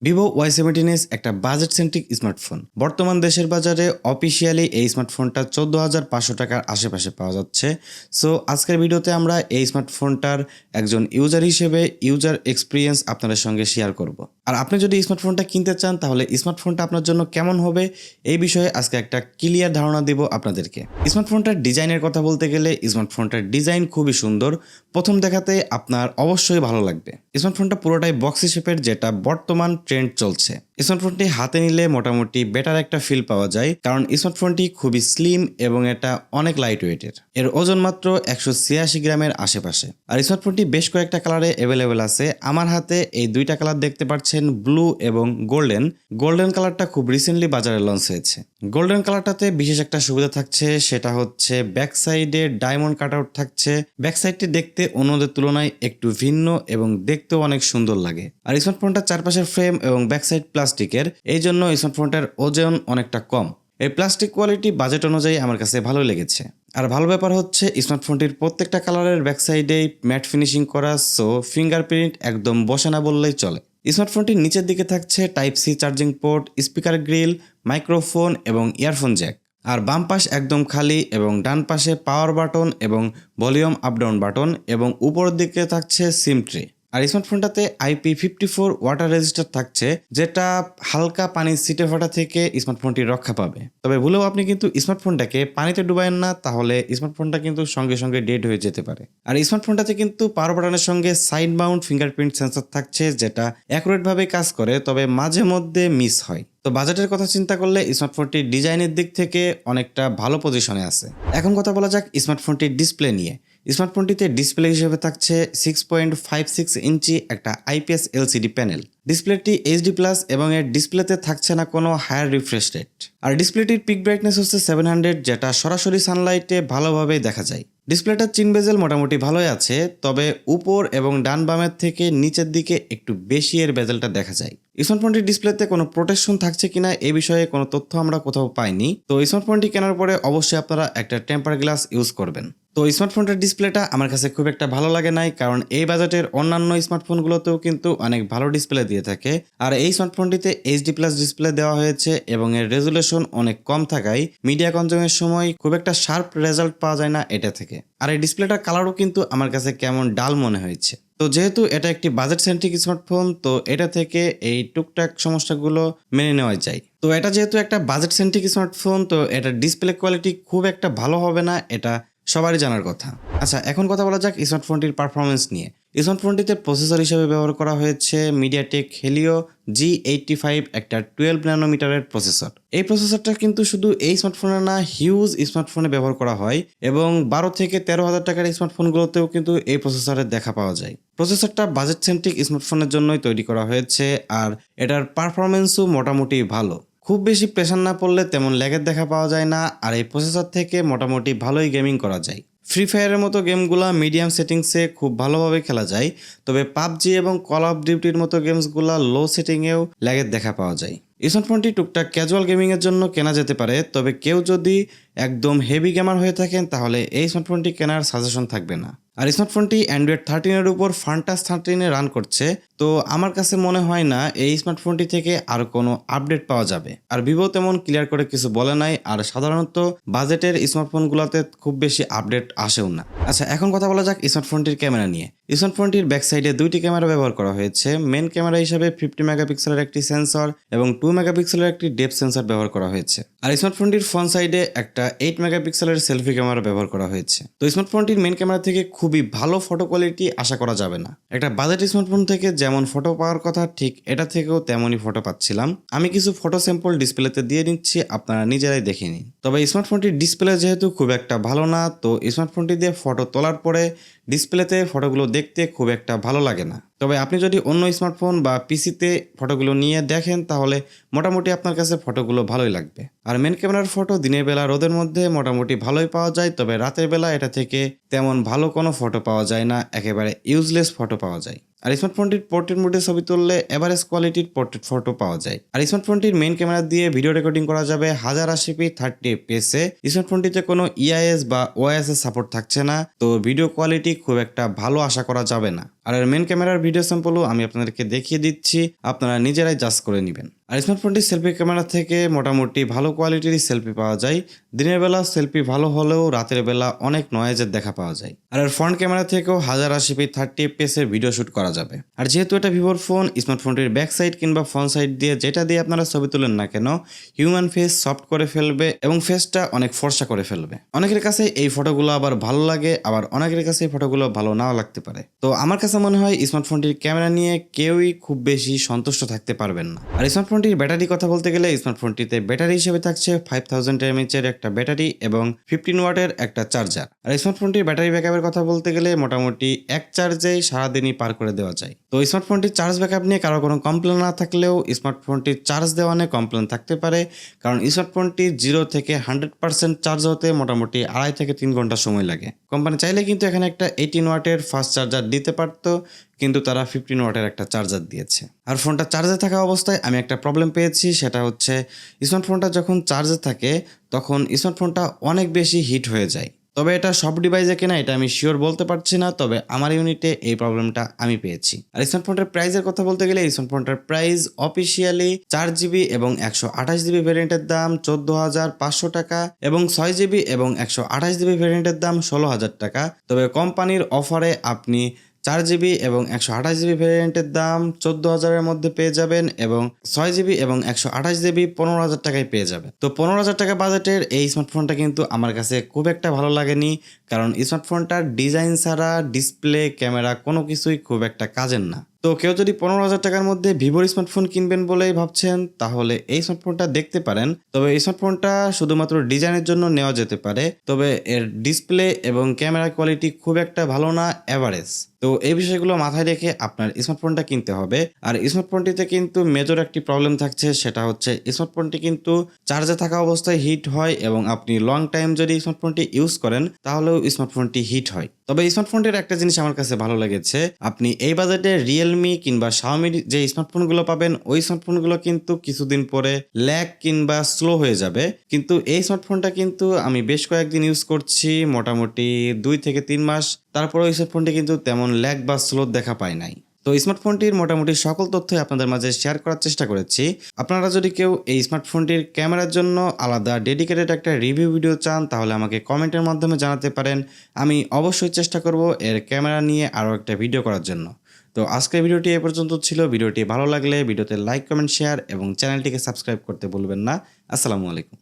Vivo Y17s একটা budget centric smartphone. বর্তমান দেশের বাজারে অফিসিয়ালি এই স্মার্টফোনটা 14,500 টাকার আশেপাশে পাওয়া যাচ্ছে। সো আজকের ভিডিওতে আমরা এই স্মার্টফোনটার একজন ইউজার হিসেবে ইউজার এক্সপিরিয়েন্স আপনাদের সঙ্গে শেয়ার করব। আর আপনি যদি স্মার্টফোনটা কিনতে চান তাহলে স্মার্টফোনটা আপনার জন্য কেমন হবে এই বিষয়ে আজকে একটা ক্লিয়ার ধারণা দিব আপনাদেরকে। স্মার্টফোনটার ডিজাইনের কথা বলতে গেলে স্মার্টফোনটার ডিজাইন খুবই সুন্দর। প্রথম দেখাতে আপনার অবশ্যই ভালো লাগবে। স্মার্টফোনটা পুরোটাই বক্স শেপের, যেটা বর্তমান ট্রেন্ড চলছে। স্মার্টফোনটি হাতে নিলে মোটামুটি বেটার একটা ফিল পাওয়া যায়, কারণ স্মার্টফোনটি খুবই স্লিম এবং এটা অনেক লাইট ওয়েটের। এর ওজন মাত্র 186 গ্রামের আশেপাশে। আর স্মার্টফোনটি বেশ কয়েকটা কালারে অ্যাভেলেবেল আছে। আমার হাতে এই দুইটা কালার দেখতে পাচ্ছেন, ব্লু এবং গোল্ডেন। গোল্ডেন কালারটা খুব রিসেন্টলি বাজারে লঞ্চ হয়েছে। গোল্ডেন কালারটাতে বিশেষ একটা সুবিধা থাকছে, সেটা হচ্ছে ব্যাক সাইডে ডায়মন্ড কাটআউট থাকছে। ব্যাক সাইডটি দেখতে অন্যদের তুলনায় একটু ভিন্ন এবং দেখতেও অনেক সুন্দর লাগে। আর স্মার্টফোনটার চারপাশের ফ্রেম এবং ব্যাক সাইড প্লাস্টিকের, এই জন্য স্মার্টফোনটার ওজন অনেকটা কম। এই প্লাস্টিক কোয়ালিটি বাজেট অনুযায়ী আমার কাছে ভালো লেগেছে। আর ভালো ব্যাপার হচ্ছে স্মার্টফোনটির প্রত্যেকটা কালারের ব্যাক সাইডেই ম্যাট ফিনিশিং করা, সো ফিঙ্গারপ্রিন্ট একদম বসে না বললেই চলে। স্মার্টফোনটির নিচের দিকে থাকছে type C charging port, speaker grill, microphone এবং ইয়ারফোন জ্যাক। আর বাম পাশ একদম খালি এবং ডান পাশে পাওয়ার বাটন এবং ভলিউম আপ ডাউন বাটন, এবং উপরের দিকে থাকছে সিম ট্রে। আর স্মার্টফোনটাতে IP54 ওয়াটার রেজিস্টার থাকছে, যেটা হালকা পানির ছিটে ফোটা থেকে স্মার্টফোনটি রক্ষা পাবে। তবে ভুলেও আপনি কিন্তু স্মার্টফোনটাকে পানিতে ডুবায়েন না, তাহলে স্মার্টফোনটা কিন্তু সঙ্গে সঙ্গে ডেড হয়ে যেতে পারে। আর স্মার্টফোনটাতে কিন্তু পাওয়ার বাটনের সঙ্গে সাইড মাউন্ট ফিঙ্গারপ্রিন্ট সেন্সর থাকছে, যেটা অ্যাকুরেট ভাবে কাজ করে, তবে মাঝে মধ্যে মিস হয়। তো বাজেটের কথা চিন্তা করলে স্মার্টফোনটি ডিজাইনের দিক থেকে অনেকটা ভালো পজিশনে আছে। এখন কথা বলা যাক স্মার্টফোনটির ডিসপ্লে নিয়ে। স্মার্টফোনটিতে ডিসপ্লে হিসেবে থাকছে 6.56 ইঞ্চি একটা IPS LCD প্যানেল। ডিসপ্লেটি HD+ এবং এর ডিসপ্লেতে থাকছে না কোনো হায়ার রিফ্রেশ রেট। আর ডিসপ্লেটির পিক ব্রাইটনেস হচ্ছে 700, যেটা সরাসরি সানলাইটে ভালোভাবেই দেখা যায়। ডিসপ্লেটার চিন বেজেল মোটামুটি ভালোই আছে, তবে উপর এবং ডান বামের থেকে নিচের দিকে একটু বেশি এর বেজেলটা দেখা যায়। স্মার্টফোনটির ডিসপ্লেতে কোনো প্রোটেকশন থাকছে কিনা এই বিষয়ে কোনো তথ্য আমরা কোথাও পাইনি। তো স্মার্টফোনটি কেনার পরে অবশ্যই আপনারা একটা টেম্পার গ্লাস ইউজ করবেন। তো স্মার্টফোনটার ডিসপ্লেটা আমার কাছে খুব একটা ভালো লাগে নাই, কারণ এই বাজেটের অন্যান্য স্মার্টফোনগুলোতেও কিন্তু অনেক ভালো ডিসপ্লে দিয়ে থাকে। আর এই স্মার্টফোনটিতে HD+ ডিসপ্লে দেওয়া হয়েছে এবং এর রেজুলেশন অনেক কম থাকায় মিডিয়া কনজিউমের সময় খুব একটা শার্প রেজাল্ট পাওয়া যায় না এটা থেকে। আর এই ডিসপ্লেটার কালারও কিন্তু আমার কাছে কেমন ডাল মনে হয়েছে। তো যেহেতু এটা একটি বাজেট সেন্ট্রিক স্মার্টফোন, তো এটা থেকে এই টুকটাক সমস্যাগুলো মেনে নেওয়া যায়। তো এটা যেহেতু একটা বাজেট সেন্ট্রিক স্মার্টফোন, তো এটা ডিসপ্লে কোয়ালিটি খুব একটা ভালো হবে না, এটা সবারই জানার কথা। আচ্ছা, এখন কথা বলা যাক স্মার্টফোনটির পারফরমেন্স নিয়ে। স্মার্টফোনটিতে প্রসেসর হিসেবে ব্যবহার করা হয়েছে মিডিয়াটেক হেলিও G85 একটা 12 ন্যানোমিটারের প্রসেসর। এই প্রসেসরটা কিন্তু শুধু এই স্মার্টফোনে না, হিউজ স্মার্টফোনে ব্যবহার করা হয় এবং 12 থেকে 13,000 টাকার স্মার্টফোনগুলোতেও কিন্তু এই প্রসেসরের দেখা পাওয়া যায়। প্রসেসরটা বাজেট সেন্ট্রিক স্মার্টফোনের জন্যই তৈরি করা হয়েছে, আর এটার পারফরমেন্সও মোটামুটি ভালো। খুব বেশি প্রেশার না পড়লে তেমন ল্যাগের দেখা পাওয়া যায় না, আর এই প্রসেসর থেকে মোটামুটি ভালোই গেমিং করা যায়। ফ্রি ফায়ারের মতো গেমগুলো মিডিয়াম সেটিংসে খুব ভালোভাবে খেলা যায়, তবে পাবজি এবং কল অফ ডিউটির মতো গেমসগুলো লো সেটিংয়েও ল্যাগের দেখা পাওয়া যায়। স্মার্টফোনটি টুকটাক ক্যাজুয়াল গেমিংয়ের জন্য কেনা যেতে পারে, তবে কেউ যদি একদম হেভি গেমার হয়ে থাকেন তাহলে এই স্মার্টফোনটি কেনার সাজেশন থাকবে না। আর স্মার্টফোনটি অ্যান্ড্রয়েড 13-এর উপর ফান্টাস 13-এ রান করছে, তো আমার কাছে মনে হয় না এই স্মার্টফোনটি থেকে আর কোনো আপডেট পাওয়া যাবে। আর ভিভো তেমন ক্লিয়ার করে কিছু বলে নাই, আর সাধারণত বাজেটের স্মার্টফোনগুলোতে খুব বেশি আপডেট আসেও না। আচ্ছা, এখন কথা বলা যাক স্মার্টফোনটির ক্যামেরা নিয়ে। স্মার্টফোনটির ব্যাক সাইডে দুইটি ক্যামেরা ব্যবহার করা হয়েছে। মেন ক্যামেরা হিসেবে 50 মেগাপিক্সেলের একটি সেন্সর এবং 2 মেগাপিক্সেলের একটি ডেপথ সেন্সর ব্যবহার করা হয়েছে। আর স্মার্টফোনটির ফ্রন্ট সাইডে একটা 8 মেগাপিক্সেলের সেলফি ক্যামেরা ব্যবহার করা হয়েছে। তো স্মার্টফোনটির মেন ক্যামেরা থেকে খুবই ভালো ফটো কোয়ালিটি আশা করা যাবে না। একটা বাজেট স্মার্টফোন থেকে যেমন ফটো পাওয়ার কথা, ঠিক এটা থেকেও তেমনই ফটো পাচ্ছিলাম। আমি কিছু ফটো স্যাম্পল ডিসপ্লেতে দিয়ে নিচ্ছি, আপনারা নিজেরাই দেখে নিন। তবে স্মার্টফোনটির ডিসপ্লে যেহেতু খুব একটা ভালো না, তো স্মার্টফোনটি দিয়ে ফটো তোলার পরে ডিসপ্লেতে ফটোগুলো দেখতে খুব একটা ভালো লাগে না। তবে আপনি যদি অন্য স্মার্টফোন বা পিসিতে ফটোগুলো নিয়ে দেখেন তাহলে মোটামুটি আপনার কাছে ফটোগুলো ভালোই লাগবে। আর মেন ক্যামেরার ফটো দিনের বেলা রোদের মধ্যে মোটামুটি ভালোই পাওয়া যায়, তবে রাতের বেলা এটা থেকে তেমন ভালো কোনো ফটো পাওয়া যায় না, একেবারে ইউজলেস ফটো পাওয়া যায়। আর স্মার্টফোনটির পোর্ট্রেট মোডে ছবি তুললে এভারেজ কোয়ালিটির পোর্ট্রেট ফটো পাওয়া যায়। আর স্মার্টফোনটির মেইন ক্যামেরা দিয়ে ভিডিও রেকর্ডিং করা যাবে 1080p 30fps এ। স্মার্টফোনটিতে কোনো ইআইএস বা ওআইএস এর সাপোর্ট থাকছে না, তো ভিডিও কোয়ালিটি খুব একটা ভালো আশা করা যাবে না। আর এর মেইন ক্যামেরার ভিডিও স্যাম্পলও আমি আপনাদেরকে দেখিয়ে দিচ্ছি, আপনারা নিজেরাই জাজ করে নেবেন। আর স্মার্টফোনটির সেলফি ক্যামেরা থেকে মোটামুটি ভালো কোয়ালিটির সেলফি পাওয়া যায়। দিনের বেলা সেলফি ভালো হলেও রাতের বেলা অনেক নয়েজের দেখা পাওয়া যায়। আর এর ফ্রন্ট ক্যামেরা থেকেও 1080p 30fps এর ভিডিও শুট করা যাবে। আর যেহেতু এটা ভিভোর ফোন, স্মার্টফোনটির ব্যাক সাইড কিংবা ফ্রন্ট সাইড দিয়ে যেটা দিয়ে আপনারা ছবি তুলেন না কেন, হিউম্যান ফেস সফট করে ফেলবে এবং ফেসটা অনেক ফর্সা করে ফেলবে। অনেকের কাছে এই ফটোগুলো আবার ভালো লাগে, আবার অনেকের কাছে এই ফটোগুলো ভালো নাও লাগতে পারে। তো আমার কাছে মনে হয় স্মার্টফোনটির ক্যামেরা নিয়ে কেউই খুব বেশি সন্তুষ্ট থাকতে পারবেন না। আর স্মার্টফোনটির ব্যাটারি কথা বলতে গেলে স্মার্টফোনটিতে ব্যাটারি হিসেবে থাকছে 5000 mAh এর একটা ব্যাটারি এবং 15 ওয়াটের একটা চার্জার। আর স্মার্টফোনটির ব্যাটারি ব্যাকআপের কথা বলতে গেলে মোটামুটি এক চার্জেই সারাদিনই পার করে দেওয়া যায়। তো স্মার্টফোনটির চার্জ ব্যাকআপ নিয়ে কারো কোনো কমপ্লেন না থাকলেও স্মার্টফোনটির চার্জ দেওয়া নিয়ে কমপ্লেন থাকতে পারে, কারণ স্মার্টফোনটি 0 থেকে 100% চার্জ হতে মোটামুটি 2.5 থেকে 3 ঘন্টা সময় লাগে। কোম্পানি চাইলে কিন্তু এখানে একটা 18 ওয়াটের ফাস্ট চার্জার দিতে পারতো, কিন্তু তারা 15 ওয়াটের একটা চার্জার দিয়েছে। আর ফোনটা চার্জে থাকা অবস্থায় আমি একটা প্রবলেম পেয়েছি, সেটা হচ্ছে স্মার্টফোনটা যখন চার্জে থাকে তখন স্মার্টফোনটা অনেক বেশি হিট হয়ে যায়। তবে এটা সব ডিভাইসে কিনা এটা আমি শিওর বলতে পারছি না, তবে আমার ইউনিটে এই প্রবলেমটা আমি পেয়েছি। আর স্মার্টফোনটার প্রাইসের কথা বলতে গেলে স্মার্টফোনটার প্রাইস অফিসিয়ালি 4GB এবং 128GB ভ্যারিয়েন্টের দাম 14,500 টাকা এবং 6GB এবং 128GB ভ্যারিয়েন্টের দাম 16,000 টাকা। তবে কোম্পানির অফারে আপনি 4GB এবং 128GB ভ্যারিয়েন্টের দাম 14,000-এর মধ্যে পেয়ে যাবেন এবং 6GB এবং 128GB 15,000 টাকায় পেয়ে যাবেন। তো 15,000 টাকা বাজেটের এই স্মার্টফোনটা কিন্তু আমার কাছে খুব একটা ভালো লাগেনি, কারণ স্মার্টফোনটার ডিজাইন ছাড়া ডিসপ্লে ক্যামেরা কোনো কিছুই খুব একটা কাজের না। তো কেউ যদি 15,000 টাকার মধ্যে ভিভোর স্মার্টফোন কিনবেন বলেই ভাবছেন, তাহলে এই স্মার্টফোনটা দেখতে পারেন। তবে এই স্মার্টফোনটা শুধুমাত্র ডিজাইনের জন্য নেওয়া যেতে পারে, তবে এর ডিসপ্লে এবং ক্যামেরা কোয়ালিটি খুব একটা ভালো না, অ্যাভারেজ। তো এই বিষয়গুলো মাথায় রেখে আপনার স্মার্টফোনটা কিনতে হবে। আর স্মার্টফোনটিতে কিন্তু মেজর একটি প্রবলেম থাকছে, সেটা হচ্ছে স্মার্টফোনটি কিন্তু চার্জে থাকা অবস্থায় হিট হয় এবং আপনি লং টাইম যদি স্মার্টফোনটি ইউজ করেন তাহলেও স্মার্টফোনটি হিট হয়। তবে স্মার্টফোনটির একটা জিনিস আমার কাছে ভালো লেগেছে, আপনি এই বাজেটে রিয়েলমি কিংবা শাওমির যে স্মার্টফোনগুলো পাবেন ওই স্মার্টফোনগুলো কিন্তু কিছুদিন পরে ল্যাগ কিংবা স্লো হয়ে যাবে, কিন্তু এই স্মার্টফোনটা কিন্তু আমি বেশ কয়েকদিন ইউজ করছি, মোটামুটি 2 থেকে 3 মাস, তারপরে এই স্মার্টফোনটি কিন্তু তেমন ল্যাগ বা স্লো দেখা পায় নাই। তো স্মার্টফোনটির মোটামুটি সকল তথ্যই আপনাদের মাঝে শেয়ার করার চেষ্টা করেছি। আপনারা যদি কেউ এই স্মার্টফোনটির ক্যামেরার জন্য আলাদা ডেডিকেটেড একটা রিভিউ ভিডিও চান তাহলে আমাকে কমেন্টের মাধ্যমে জানাতে পারেন, আমি অবশ্যই চেষ্টা করব এর ক্যামেরা নিয়ে আরও একটা ভিডিও করার জন্য। তো আজকের ভিডিওটি এ পর্যন্ত ছিল। ভিডিওটি ভালো লাগলে ভিডিওতে লাইক, কমেন্ট, শেয়ার এবং চ্যানেলটিকে সাবস্ক্রাইব করতে ভুলবেন না। আসসালামু আলাইকুম।